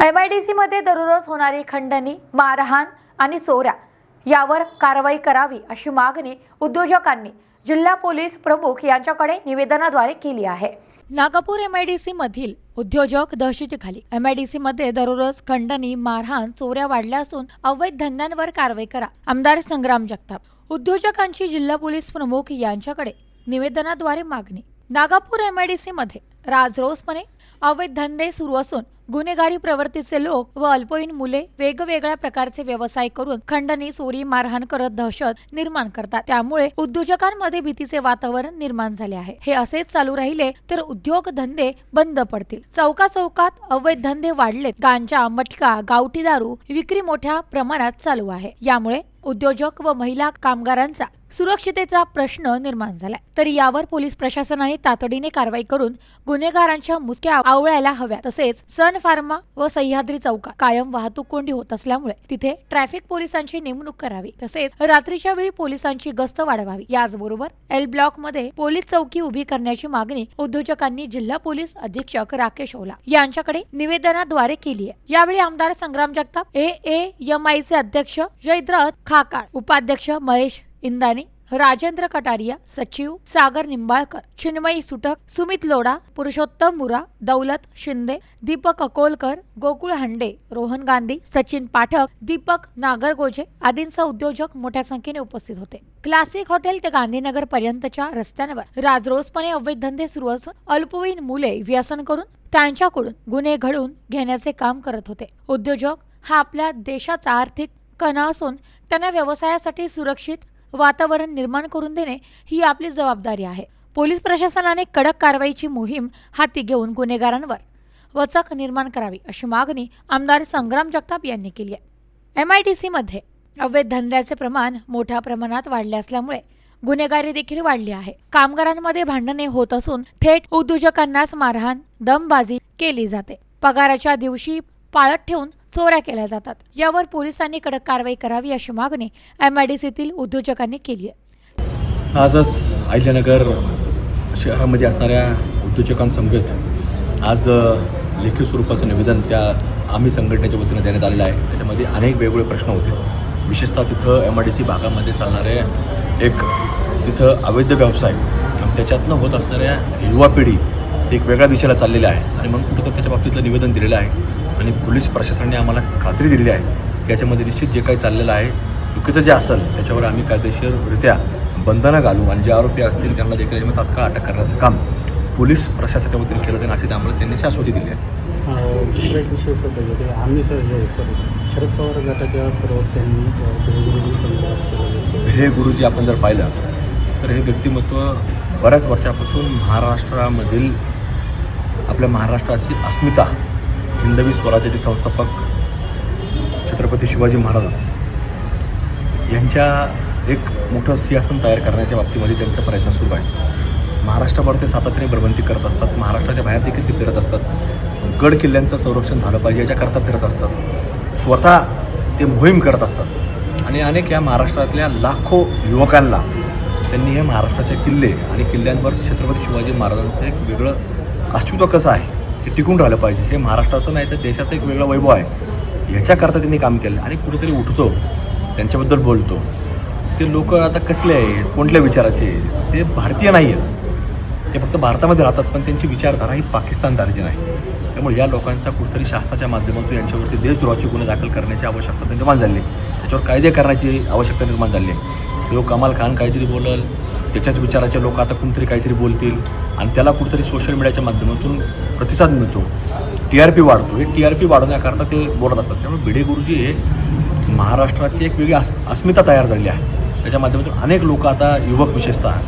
MIDC मध्ये दररोज होणारी खंडणी, मारहाण आणि चोऱ्या यावर कारवाई करावी अशी मागणी उद्योजकांनी जिल्हा पोलीस प्रमुख यांच्याकडे निवेदनाद्वारे केली आहे। नागपूर MIDC मधील उद्योजक दहशतीखाली MIDC मध्ये दररोज खंडणी, मारहाण, चोऱ्या वाढल्या असून अवैध धंद्यांवर कारवाई करा। आमदार संग्राम जगताप उद्योजकांची जिल्हा पोलीस प्रमुख यांच्याकडे निवेदनाद्वारे मागणी। नागपूर MIDC मध्ये राजरोसपणे अवैध धंदे सुरू असून गुन्हेगारी प्रवृत्तीचे लोक व अल्पवयीन मुले वेगवेगळ्या प्रकारचे व्यवसाय करून खंडणी, चोरी, मारहाण करत दहशत निर्माण करतात। त्यामुळे उद्योजकांमध्ये भीतीचे वातावरण निर्माण झाले आहे। हे असेच चालू राहिले तर उद्योग धंदे बंद पडतील। चौकात अवैध धंदे वाढलेत। गांजा, मटका, गावठी दारू विक्री मोठ्या प्रमाणात चालू आहे। यामुळे उद्योजक व महिला कामगारांचा सुरक्षितेचा प्रश्न निर्माण झाला। तर यावर पोलीस प्रशासनाने तातडीने कारवाई करून गुन्हेगारांच्या मुसक्या आवळायला हव्या। तसेच सन फार्मा व सह्याद्री चौकात कायम वाहतूक कोंडी होत असल्यामुळे तिथे ट्रॅफिक पोलिसांची नेमणूक करावी। तसेच रात्रीच्या वेळी पोलिसांची गस्त वाढवावी। याचबरोबर एल ब्लॉक मध्ये पोलीस चौकी उभी करण्याची मागणी उद्योजकांनी जिल्हा पोलीस अधीक्षक राकेश ओला यांच्याकडे निवेदनाद्वारे केली आहे। यावेळी आमदार संग्राम जगताप, AAMI चे अध्यक्ष जयद्रथ खाकाळ, उपाध्यक्ष महेश इंदानी, राजेंद्र कटारिया, सचिव सागर निंबाळकर, चिन्मयी सुटक, सुमित लोढा, पुरुषोत्तम मुरा, दौलत शिंदे, दीपक अकोलकर, गोकुळ हांडे, रोहन गांधी, सचिन पाठक, दीपक नागरगोजे आदींचा उद्योजक मोठ्या संख्येने उपस्थित होते। क्लासिक हॉटेल ते गांधीनगर पर्यंतच्या रस्त्यांवर राजरोसपणे अवैध धंदे सुरू असून अल्पवयीन मुले व्यसन करून त्यांच्याकडून गुन्हे घडवून घेण्याचे काम करत होते। उद्योजक हा आपल्या देशाचा आर्थिक कणा असून त्यांना व्यवसायासाठी सुरक्षित वातावरण निर्माण करून देणे ही आपली जबाबदारी आहे। पोलीस प्रशासनाने कडक कारवाईची मोहीम हाती घेऊन गुन्हेगारांवर वचक निर्माण करावी अशी मागणी आमदार संग्राम जगताप यांनी केली आहे। MIDC मध्ये अवैध धंद्याचे प्रमाण मोठ्या प्रमाणात वाढले असल्यामुळे गुन्हेगारी देखील वाढली आहे। कामगारांमध्ये भांडणे होत असून थेट उद्योजकांनाच मारहाण, दमबाजी केली जाते। पगाराच्या दिवशी पाळत ठेवून चोऱ्या केल्या जातात। यावर पोलिसांनी कडक कारवाई करावी अशी मागणी MIDCतील उद्योजकांनी केली आहे। आजच अहिल्यानगर शहरामध्ये असणाऱ्या उद्योजकांसमवेत आज लेखी स्वरूपाचं निवेदन त्या आम्ही संघटनेच्या वतीने देण्यात आलेलं आहे। त्याच्यामध्ये अनेक वेगवेगळे प्रश्न होते। विशेषतः तिथं MIDC भागामध्ये चालणारे एक तिथं अवैध व्यवसाय आणि त्याच्यातनं होत असणाऱ्या युवा पिढी ते एक वेगळ्या दिशेला चाललेलं आहे आणि मग कुठं तर त्याच्या बाबतीतलं निवेदन दिलेलं आहे आणि पोलीस प्रशासनाने आम्हाला खात्री दिलेली आहे की याच्यामध्ये निश्चित जे काही चाललेलं आहे चुकीचं जे असेल त्याच्यावर आम्ही कायदेशीररित्या बंधनं घालू आणि जे आरोपी असतील त्यांना देखील याच्यामध्ये तात्काळ अटक करण्याचं काम पोलीस प्रशासनाच्या वतीने केलं जाईल अशी आम्हाला त्यांनी शाश्वती दिली आहे। दुसरा एक विषय सर आम्ही शरद पवार गटाच्या प्रवक्त्यांनी हे गुरुजी आपण जर पाहिलं तर हे व्यक्तिमत्व बऱ्याच वर्षापासून महाराष्ट्रामधील आपल्या महाराष्ट्राची अस्मिता, हिंदवी स्वराज्याचे संस्थापक छत्रपती शिवाजी महाराज यांच्या एक मोठं सिंहासन तयार करण्याच्या बाबतीमध्ये त्यांचा प्रयत्न सुरू आहे। महाराष्ट्रावर ते सातत्याने भ्रमंती करत असतात। महाराष्ट्राच्या बाहेर देखील ते फिरत असतात। गड किल्ल्यांचं संरक्षण झालं पाहिजे याच्याकरता फिरत असतात। स्वतः ते मोहीम करत असतात आणि अनेक या महाराष्ट्रातल्या लाखो युवकांना त्यांनी हे महाराष्ट्राचे किल्ले आणि किल्ल्यांवर छत्रपती शिवाजी महाराजांचं एक वेगळं अस्तित्व कसं आहे हे टिकून राहिलं पाहिजे, हे महाराष्ट्राचं नाही तर देशाचं एक वेगळं वैभव आहे ह्याच्याकरता त्यांनी काम केलं आणि कुठेतरी उठतो त्यांच्याबद्दल बोलतो। ते लोक आता कसले आहेत, कोणत्या विचाराचे, ते भारतीय नाही आहेत, ते फक्त भारतामध्ये राहतात पण त्यांची विचारधारा ही पाकिस्तानधाराची नाही। त्यामुळे या लोकांचा कुठेतरी शास्त्राच्या माध्यमातून यांच्यावरती देशद्रोहाचे गुन्हे दाखल करण्याची आवश्यकता निर्माण झाली, त्याच्यावर कायदे करण्याची आवश्यकता निर्माण झाली आहे। लोक कमाल खान काहीतरी बोलल, त्याच्याच विचाराचे लोक आता कुठेतरी काहीतरी बोलतील आणि त्याला कुठेतरी सोशल मीडियाच्या माध्यमातून प्रतिसाद मिळतो, TRP वाढतो। हे TRP वाढवण्याकरता ते बोलत असतात। त्यामुळे भिडे गुरुजी हे महाराष्ट्राची एक वेगळी अस्मिता तयार झालेली आहे। त्याच्या माध्यमातून अनेक लोक आता युवक विशेषतः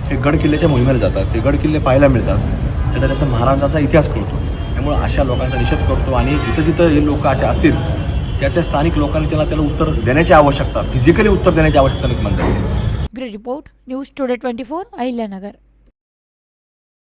हे गड किल्ल्याच्या मोहिमेला जातात, ते गड किल्ले पाहायला मिळतात, त्याचा महाराजांचा इतिहास कळतो। त्यामुळे अशा लोकांचा निषेध करतो आणि जिथं जिथं हे लोक असे असतील त्या स्थानिक लोकांनी त्याला उत्तर देण्याची आवश्यकता, फिजिकली उत्तर देण्याची आवश्यकता निर्माण झाली। Bureau report, news today 24, Ahilyanagar.